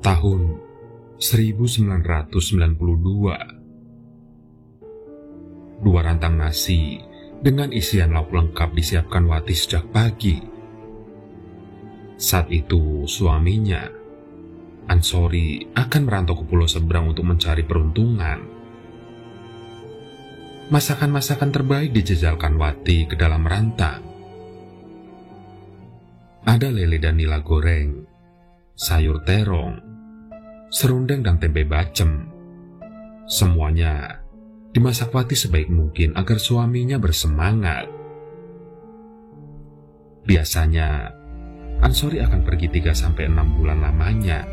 Tahun 1992. Dua rantang nasi dengan isian lauk lengkap disiapkan Wati sejak pagi. Saat itu suaminya, Ansori, akan merantau ke pulau seberang untuk mencari peruntungan. Masakan-masakan terbaik dijejalkan Wati ke dalam rantang. Ada lele dan nila goreng, sayur terong, serundeng dan tempe bacem. Semuanya dimasak Wati sebaik mungkin agar suaminya bersemangat. Biasanya Ansori akan pergi 3-6 bulan lamanya,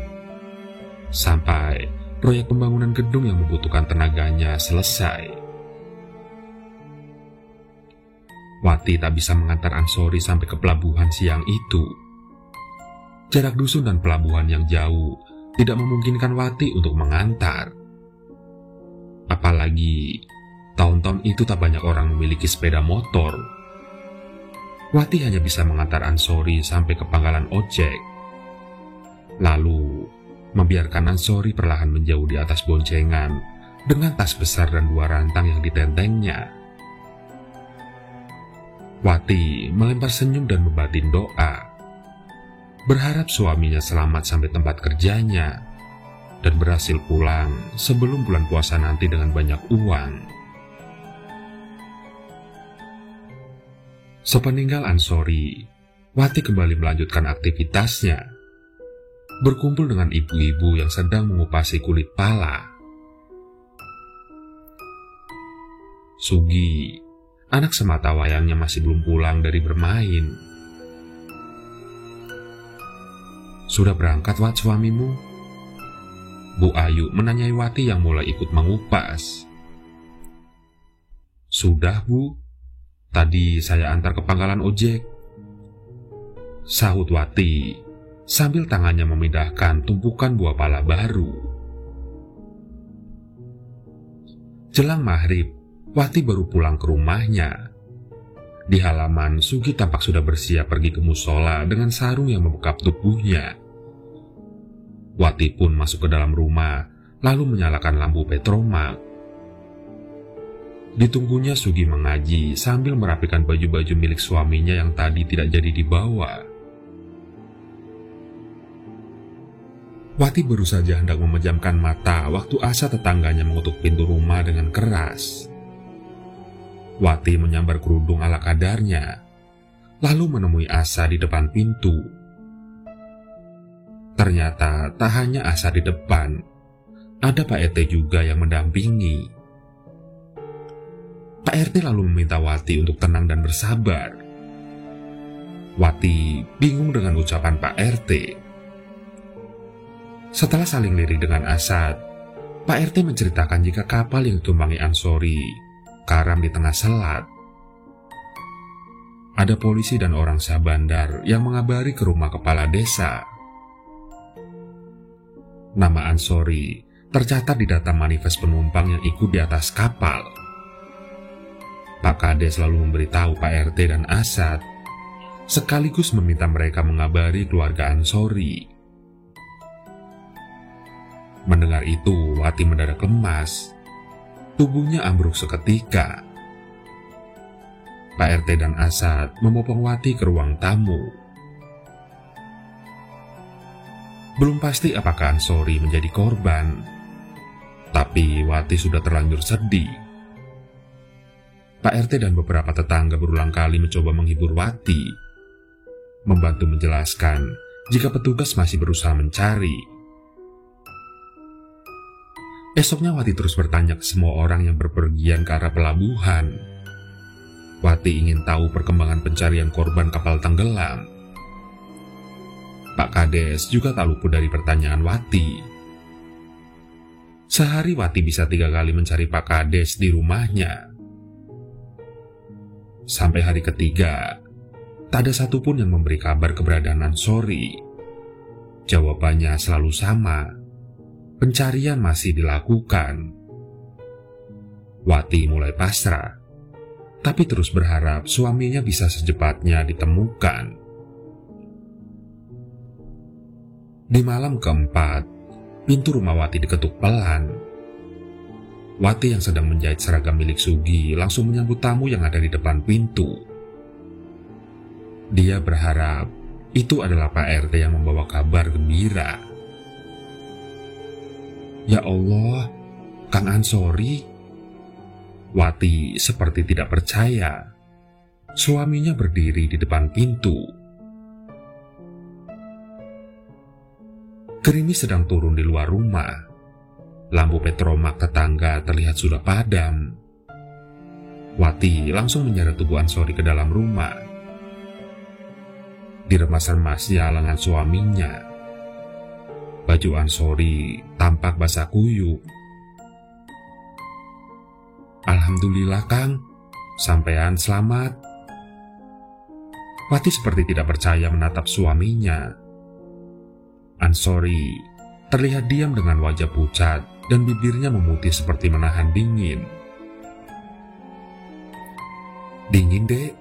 sampai proyek pembangunan gedung yang membutuhkan tenaganya selesai. Wati tak bisa mengantar Ansori sampai ke pelabuhan siang itu. Jarak dusun dan pelabuhan yang jauh tidak memungkinkan Wati untuk mengantar. Apalagi tahun-tahun itu tak banyak orang memiliki sepeda motor. Wati hanya bisa mengantar Ansori sampai ke pangkalan ojek, lalu membiarkan Ansori perlahan menjauh di atas boncengan dengan tas besar dan 2 rantang yang ditentengnya. Wati melempar senyum dan membatin doa, berharap suaminya selamat sampai tempat kerjanya dan berhasil pulang sebelum bulan puasa nanti dengan banyak uang. Sepeninggal Ansori, Wati kembali melanjutkan aktivitasnya, berkumpul dengan ibu-ibu yang sedang mengupasi kulit pala. Sugi, anak sematawayangnya, masih belum pulang dari bermain. "Sudah berangkat, Wat, suamimu?" Bu Ayu menanyai Wati yang mulai ikut mengupas. "Sudah, Bu. Tadi saya antar ke pangkalan ojek," sahut Wati sambil tangannya memindahkan tumpukan buah pala baru. Jelang maghrib, Wati baru pulang ke rumahnya. Di halaman, Sugi tampak sudah bersiap pergi ke musola dengan sarung yang membekap tubuhnya. Wati pun masuk ke dalam rumah, lalu menyalakan lampu petromak. Ditunggunya Sugi mengaji sambil merapikan baju-baju milik suaminya yang tadi tidak jadi dibawa. Wati baru saja hendak memejamkan mata waktu Asa tetangganya mengetuk pintu rumah dengan keras. Wati menyambar kerudung ala kadarnya, lalu menemui Asa di depan pintu. Ternyata tak hanya Asa di depan, ada Pak RT juga yang mendampingi. Pak RT lalu meminta Wati untuk tenang dan bersabar. Wati bingung dengan ucapan Pak RT. Setelah saling lirik dengan Asad, Pak RT menceritakan jika kapal yang ditumpangi Ansori karam di tengah selat. Ada polisi dan orang sah bandar yang mengabari ke rumah kepala desa. Nama Ansori tercatat di data manifest penumpang yang ikut di atas kapal. Pak Kades selalu memberitahu Pak RT dan Asad, sekaligus meminta mereka mengabari keluarga Ansori. Mendengar itu, Wati mendadak lemas. Tubuhnya ambruk seketika. Pak RT dan Asad memopong Wati ke ruang tamu. Belum pasti apakah Ansori menjadi korban, tapi Wati sudah terlanjur sedih. Pak RT dan beberapa tetangga berulang kali mencoba menghibur Wati, membantu menjelaskan jika petugas masih berusaha mencari. Esoknya Wati terus bertanya ke semua orang yang berpergian ke arah pelabuhan. Wati ingin tahu perkembangan pencarian korban kapal tenggelam. Pak Kades juga tak luput dari pertanyaan Wati. Sehari Wati bisa 3 kali mencari Pak Kades di rumahnya. Sampai hari ketiga, tak ada satupun yang memberi kabar keberadaan Ansori. Jawabannya selalu sama. Pencarian masih dilakukan. Wati mulai pasrah, tapi terus berharap suaminya bisa secepatnya ditemukan. Di malam keempat, pintu rumah Wati diketuk pelan. Wati yang sedang menjahit seragam milik Sugi langsung menyambut tamu yang ada di depan pintu. Dia berharap itu adalah Pak RT yang membawa kabar gembira. Ya Allah, Kang Ansori. Wati seperti tidak percaya. Suaminya berdiri di depan pintu. Gerimis sedang turun di luar rumah. Lampu petromak tetangga terlihat sudah padam. Wati langsung menyeret tubuh Ansori ke dalam rumah. Diremas-remasnya lengan suaminya. Baju Ansori tampak basah kuyup. Alhamdulillah Kang, sampean selamat. Wati seperti tidak percaya menatap suaminya. Ansori terlihat diam dengan wajah pucat dan bibirnya memutih seperti menahan dingin. Dingin, Dek.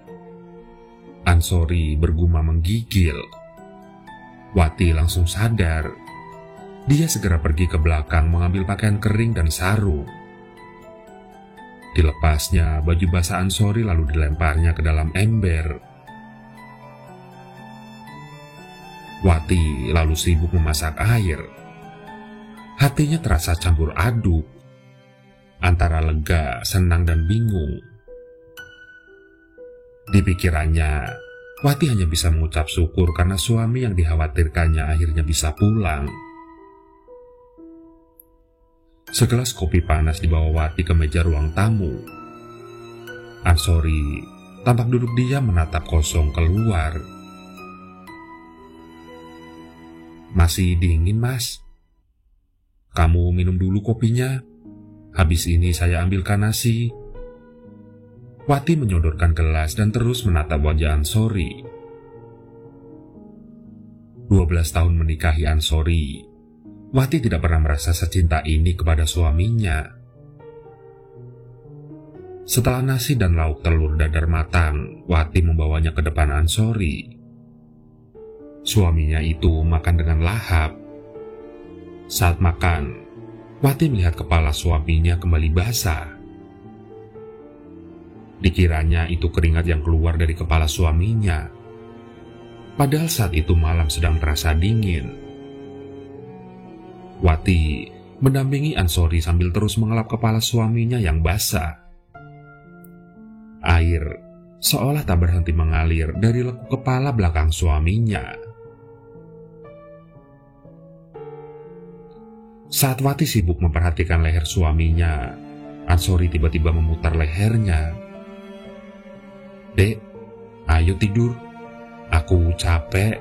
Ansori bergumam menggigil. Wati langsung sadar. Dia segera pergi ke belakang mengambil pakaian kering dan sarung. Dilepasnya baju basah Ansori lalu dilemparnya ke dalam ember. Wati lalu sibuk memasak air. Hatinya terasa campur aduk, antara lega, senang, dan bingung. Di pikirannya, Wati hanya bisa mengucap syukur karena suami yang dikhawatirkannya akhirnya bisa pulang. Segelas kopi panas dibawa Wati ke meja ruang tamu. Ansori tampak duduk diam menatap kosong keluar. Masih dingin, Mas? Kamu minum dulu kopinya. Habis ini saya ambilkan nasi. Wati menyodorkan gelas dan terus menatap wajah Ansori. 12 tahun menikahi Ansori, Wati tidak pernah merasa secinta ini kepada suaminya. Setelah nasi dan lauk telur dadar matang, Wati membawanya ke depan Ansori. Suaminya itu makan dengan lahap. Saat makan, Wati melihat kepala suaminya kembali basah. Dikiranya itu keringat yang keluar dari kepala suaminya. Padahal saat itu malam sedang terasa dingin. Wati mendampingi Ansori sambil terus mengelap kepala suaminya yang basah. Air seolah tak berhenti mengalir dari lekuk kepala belakang suaminya. Saat Wati sibuk memperhatikan leher suaminya, Ansori tiba-tiba memutar lehernya. Dek, ayo tidur. Aku capek.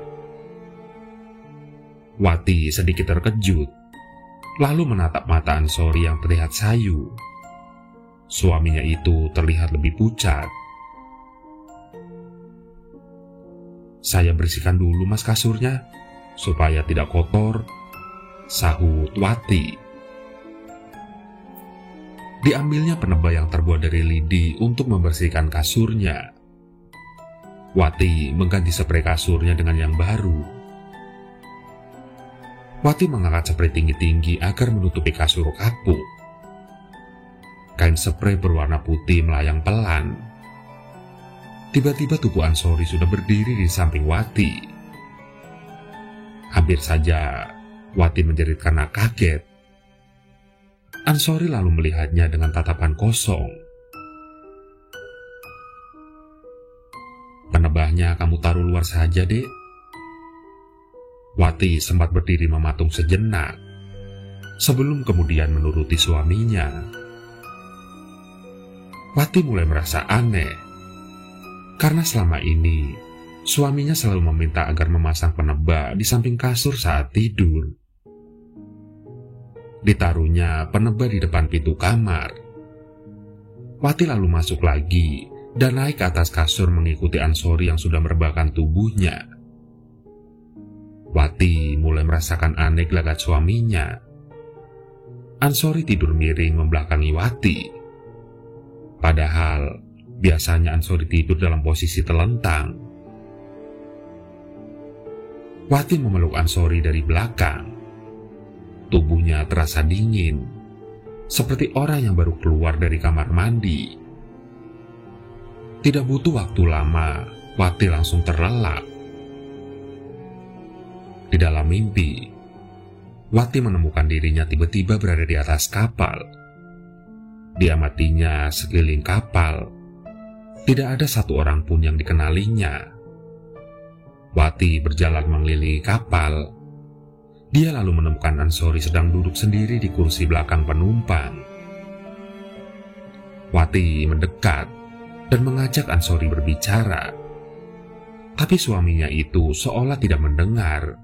Wati sedikit terkejut. Lalu menatap mata Ansori yang terlihat sayu. Suaminya itu terlihat lebih pucat. Saya bersihkan dulu Mas kasurnya, supaya tidak kotor, sahut Wati. Diambilnya penebah yang terbuat dari lidi untuk membersihkan kasurnya. Wati mengganti sprei kasurnya dengan yang baru. Wati mengangkat sprei tinggi-tinggi agar menutupi kasur kapuk. Kain sprei berwarna putih melayang pelan. Tiba-tiba tubuh Ansori sudah berdiri di samping Wati. Hampir saja Wati menjerit karena kaget. Ansori lalu melihatnya dengan tatapan kosong. Penebahnya kamu taruh luar saja, Dek. Wati sempat berdiri mematung sejenak, sebelum kemudian menuruti suaminya. Wati mulai merasa aneh, karena selama ini suaminya selalu meminta agar memasang penebah di samping kasur saat tidur. Ditaruhnya penebah di depan pintu kamar. Wati lalu masuk lagi dan naik ke atas kasur mengikuti Ansori yang sudah merebahkan tubuhnya. Wati mulai merasakan aneh gelagat suaminya. Ansori tidur miring membelakangi Wati. Padahal biasanya Ansori tidur dalam posisi telentang. Wati memeluk Ansori dari belakang. Tubuhnya terasa dingin, seperti orang yang baru keluar dari kamar mandi. Tidak butuh waktu lama, Wati langsung terlelap. Di dalam mimpi, Wati menemukan dirinya tiba-tiba berada di atas kapal. Diamatinya sekeliling kapal, tidak ada satu orang pun yang dikenalinya. Wati berjalan mengelilingi kapal. Dia lalu menemukan Ansori sedang duduk sendiri di kursi belakang penumpang. Wati mendekat dan mengajak Ansori berbicara. Tapi suaminya itu seolah tidak mendengar.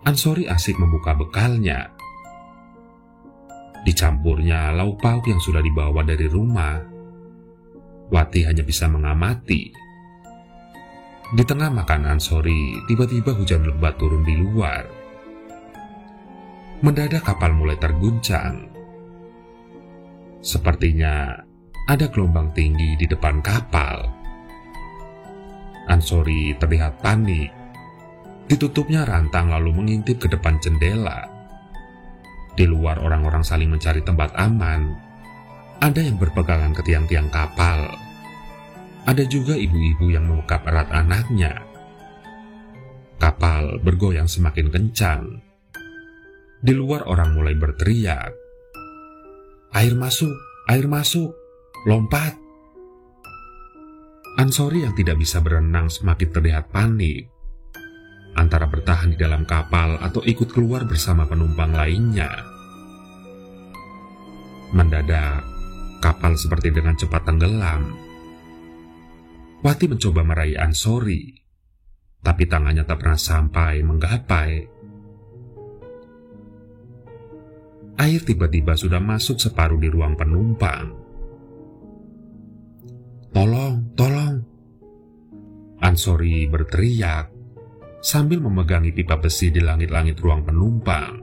Ansori asik membuka bekalnya. Dicampurnya lauk pauk yang sudah dibawa dari rumah. Wati hanya bisa mengamati. Di tengah makan Ansori, tiba-tiba hujan lebat turun di luar. Mendadak kapal mulai terguncang. Sepertinya ada gelombang tinggi di depan kapal. Ansori terlihat panik. Ditutupnya rantang lalu mengintip ke depan jendela. Di luar orang-orang saling mencari tempat aman. Ada yang berpegangan ke tiang-tiang kapal. Ada juga ibu-ibu yang memekap erat anaknya. Kapal bergoyang semakin kencang. Di luar orang mulai berteriak, air masuk, lompat." Ansori yang tidak bisa berenang semakin terlihat panik, antara bertahan di dalam kapal atau ikut keluar bersama penumpang lainnya. Mendadak, kapal seperti dengan cepat tenggelam. Wati mencoba meraih Ansori, tapi tangannya tak pernah sampai menggapai. Air tiba-tiba sudah masuk separuh di ruang penumpang. Tolong!" Ansori berteriak sambil memegangi pipa besi di langit-langit ruang penumpang.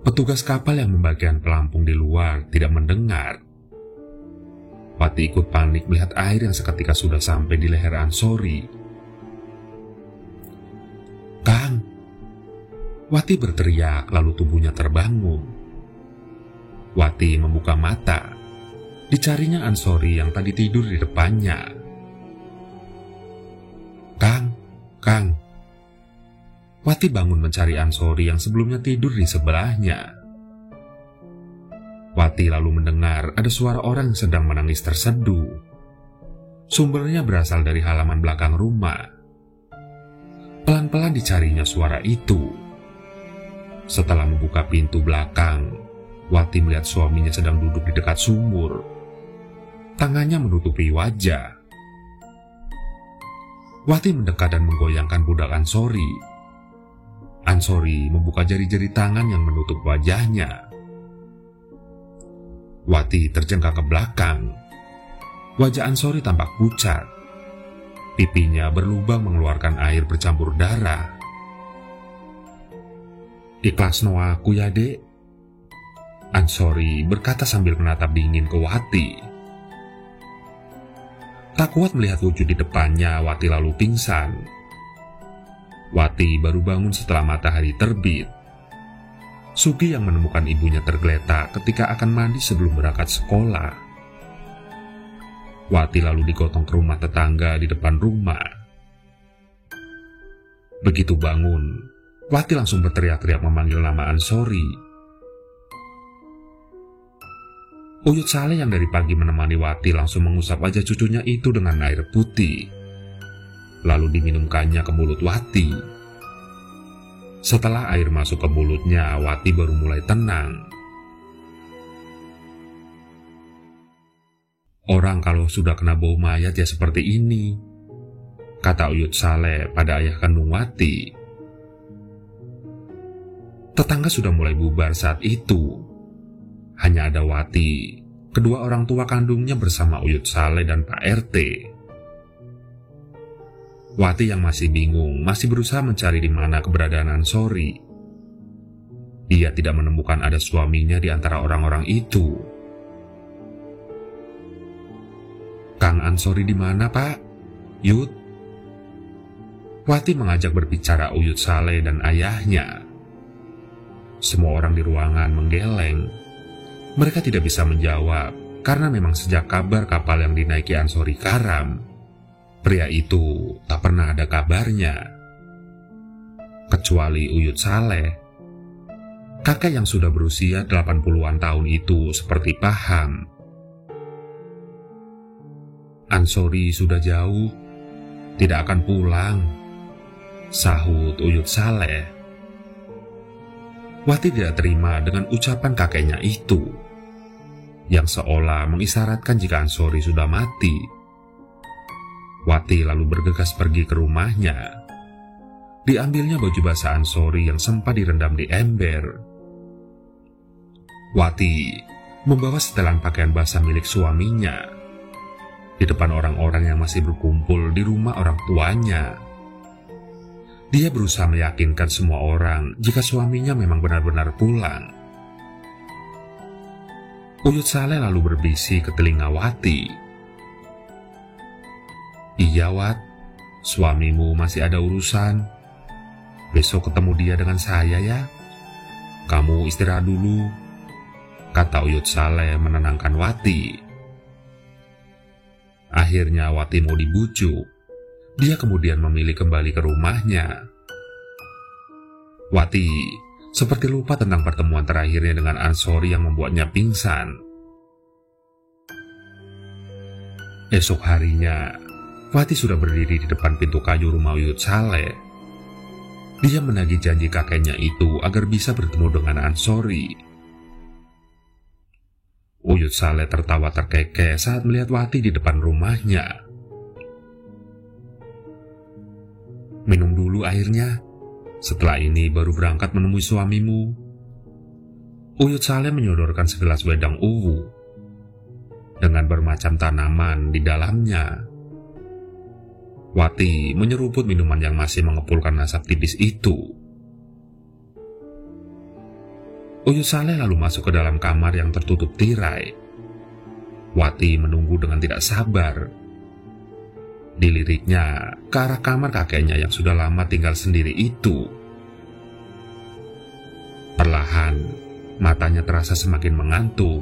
Petugas kapal yang membagian pelampung di luar tidak mendengar. Wati ikut panik melihat air yang seketika sudah sampai di leher Ansori. "Kang!" Wati berteriak, lalu tubuhnya terbangun. Wati membuka mata. Dicarinya Ansori yang tadi tidur di depannya. Kang. Wati bangun mencari Ansori yang sebelumnya tidur di sebelahnya. Wati lalu mendengar ada suara orang yang sedang menangis terseduh. Sumbernya berasal dari halaman belakang rumah. Pelan-pelan dicarinya suara itu. Setelah membuka pintu belakang, Wati melihat suaminya sedang duduk di dekat sumur. Tangannya menutupi wajah. Wati mendekat dan menggoyangkan budak Ansori. Ansori membuka jari-jari tangan yang menutup wajahnya. Wati terjengkang ke belakang. Wajah Ansori tampak pucat. Pipinya berlubang mengeluarkan air bercampur darah. "Ikhlas no aku ya, Dek," Ansori berkata sambil menatap dingin ke Wati. Tak kuat melihat wujud di depannya, Wati lalu pingsan. Wati baru bangun setelah matahari terbit. Sugi yang menemukan ibunya tergeletak ketika akan mandi sebelum berangkat sekolah. Wati lalu digotong ke rumah tetangga di depan rumah. Begitu bangun, Wati langsung berteriak-teriak memanggil nama Ansori. Uyut Saleh yang dari pagi menemani Wati langsung mengusap wajah cucunya itu dengan air putih. Lalu diminumkannya ke mulut Wati. Setelah air masuk ke mulutnya, Wati baru mulai tenang. "Orang kalau sudah kena bau mayat ya seperti ini," kata Uyut Saleh pada ayah kandung Wati. Tetangga sudah mulai bubar saat itu. Hanya ada Wati, kedua orang tua kandungnya bersama Uyut Saleh dan Pak RT. Wati yang masih bingung masih berusaha mencari di mana keberadaan Ansori. Dia tidak menemukan ada suaminya di antara orang-orang itu. "Kang Ansori di mana, Pak? Yut?" Wati mengajak berbicara Uyut Saleh dan ayahnya. Semua orang di ruangan menggeleng. Mereka tidak bisa menjawab karena memang sejak kabar kapal yang dinaiki Ansori karam, pria itu tak pernah ada kabarnya. Kecuali Uyut Saleh. Kakek yang sudah berusia 80-an tahun itu seperti paham. Ansori sudah jauh, tidak akan pulang, sahut Uyut Saleh. Wati tidak terima dengan ucapan kakeknya itu, yang seolah mengisyaratkan jika Ansori sudah mati. Wati lalu bergegas pergi ke rumahnya. Diambilnya baju basah Ansori yang sempat direndam di ember. Wati membawa setelan pakaian basah milik suaminya di depan orang-orang yang masih berkumpul di rumah orang tuanya. Dia berusaha meyakinkan semua orang jika suaminya memang benar-benar pulang. Uyut Saleh lalu berbisik ke telinga Wati. "Iya, Wat, suamimu masih ada urusan. Besok ketemu dia dengan saya ya. Kamu istirahat dulu," kata Uyut Saleh menenangkan Wati. Akhirnya Wati mau dibujuk. Dia kemudian memilih kembali ke rumahnya. Wati seperti lupa tentang pertemuan terakhirnya dengan Ansori yang membuatnya pingsan. Esok harinya, Wati sudah berdiri di depan pintu kayu rumah Uyut Saleh. Dia menagih janji kakeknya itu agar bisa bertemu dengan Ansori. Uyut Saleh tertawa terkekeh saat melihat Wati di depan rumahnya. "Minum dulu airnya. Setelah ini baru berangkat menemui suamimu." Uyut Saleh menyodorkan segelas wedang uwu dengan bermacam tanaman di dalamnya. Wati menyeruput minuman yang masih mengepulkan asap tipis itu. Uyut Saleh lalu masuk ke dalam kamar yang tertutup tirai. Wati menunggu dengan tidak sabar. Diliriknya ke arah kamar kakeknya yang sudah lama tinggal sendiri itu. Perlahan, matanya terasa semakin mengantuk.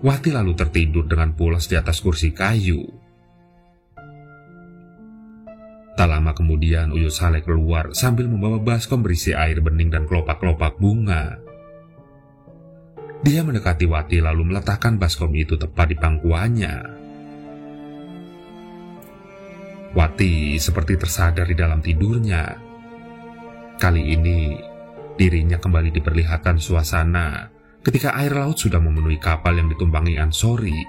Wati lalu tertidur dengan pulas di atas kursi kayu. Tak lama kemudian Uyut Saleh keluar sambil membawa baskom berisi air bening dan kelopak-kelopak bunga. Dia mendekati Wati lalu meletakkan baskom itu tepat di pangkuannya. Wati seperti tersadar di dalam tidurnya. Kali ini, dirinya kembali diperlihatkan suasana ketika air laut sudah memenuhi kapal yang ditumpangi Ansori.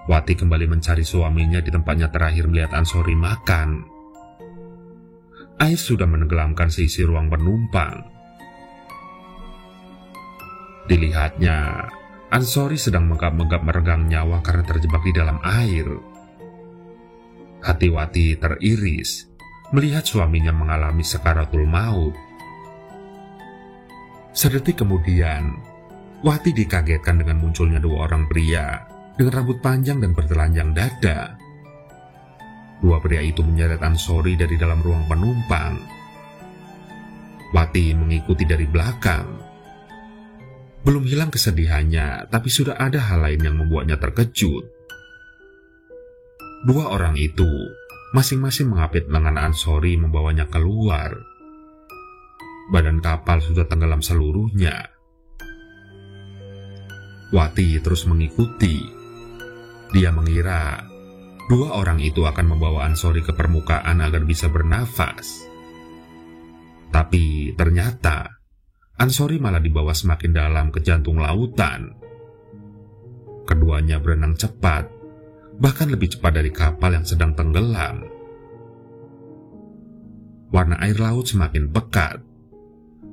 Wati kembali mencari suaminya di tempatnya terakhir melihat Ansori makan. Air sudah menenggelamkan seisi ruang penumpang. Dilihatnya, Ansori sedang menggap-menggap meregang nyawa karena terjebak di dalam air. Hati Wati teriris melihat suaminya mengalami sakaratul maut. Sedetik kemudian, Wati dikagetkan dengan munculnya dua orang pria dengan rambut panjang dan bertelanjang dada. Dua pria itu menyeret Ansori dari dalam ruang penumpang. Wati mengikuti dari belakang. Belum hilang kesedihannya, tapi sudah ada hal lain yang membuatnya terkejut. Dua orang itu masing-masing mengapit lengan Ansori membawanya keluar. Badan kapal sudah tenggelam seluruhnya. Wati terus mengikuti. Dia mengira dua orang itu akan membawa Ansori ke permukaan agar bisa bernafas. Tapi ternyata Ansori malah dibawa semakin dalam ke jantung lautan. Keduanya berenang cepat, bahkan lebih cepat dari kapal yang sedang tenggelam. Warna air laut semakin pekat.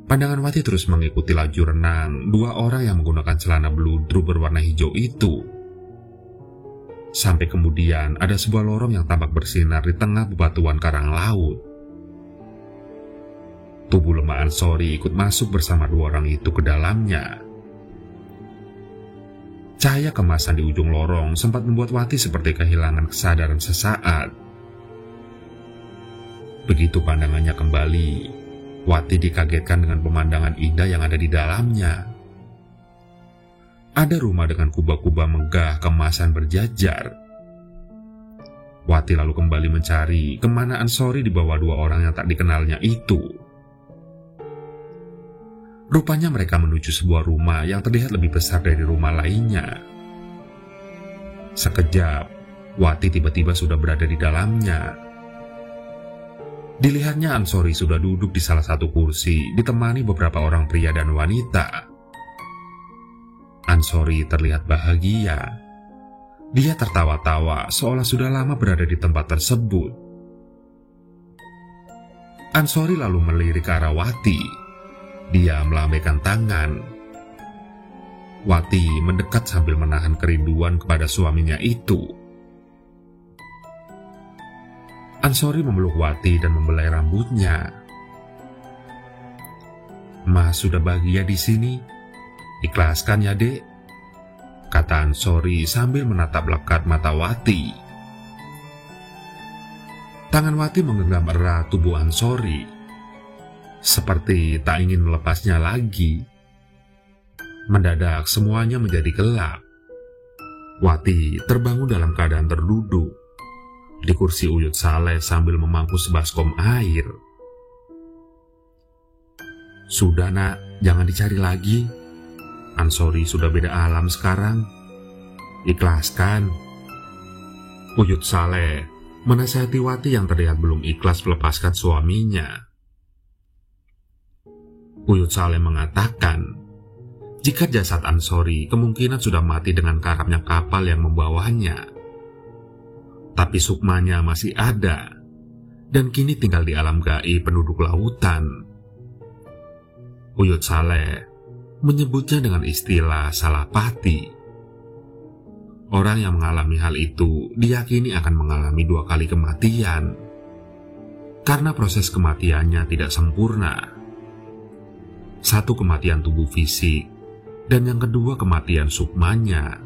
Pandangan Wati terus mengikuti laju renang dua orang yang menggunakan celana bludru berwarna hijau itu. Sampai kemudian ada sebuah lorong yang tampak bersinar di tengah bebatuan karang laut. Tubuh lemah Ansori ikut masuk bersama dua orang itu ke dalamnya. Cahaya kemasan di ujung lorong sempat membuat Wati seperti kehilangan kesadaran sesaat. Begitu pandangannya kembali, Wati dikagetkan dengan pemandangan indah yang ada di dalamnya. Ada rumah dengan kubah-kubah megah kemasan berjajar. Wati lalu kembali mencari kemana Ansori dibawa dua orang yang tak dikenalnya itu. Rupanya mereka menuju sebuah rumah yang terlihat lebih besar dari rumah lainnya. Sekejap, Wati tiba-tiba sudah berada di dalamnya. Dilihatnya Ansori sudah duduk di salah satu kursi ditemani beberapa orang pria dan wanita. Ansori terlihat bahagia. Dia tertawa-tawa seolah sudah lama berada di tempat tersebut. Ansori lalu melirik ke arah Wati. Dia melambaikan tangan. Wati mendekat sambil menahan kerinduan kepada suaminya itu. Ansori memeluk Wati dan membelai rambutnya. "Mas sudah bahagia di sini. Ikhlaskan ya, Dek," kata Ansori sambil menatap lekat mata Wati. Tangan Wati menggenggam erat tubuh Ansori, seperti tak ingin melepasnya lagi. Mendadak semuanya menjadi gelap. Wati terbangun dalam keadaan terduduk di kursi Uyut Saleh sambil memangku sebaskom air. "Sudah nak, jangan dicari lagi. Ansori sudah beda alam sekarang. Ikhlaskan." Uyut Saleh menasihati Wati yang terlihat belum ikhlas melepaskan suaminya. Uyut Saleh mengatakan, jika jasad Ansori kemungkinan sudah mati dengan karamnya kapal yang membawanya. Tapi sukmanya masih ada, dan kini tinggal di alam gaib penduduk lautan. Uyut Saleh menyebutnya dengan istilah salapati. Orang yang mengalami hal itu diyakini akan mengalami 2 kali kematian, karena proses kematiannya tidak sempurna. Satu kematian tubuh fisik, dan yang kedua kematian sukmanya.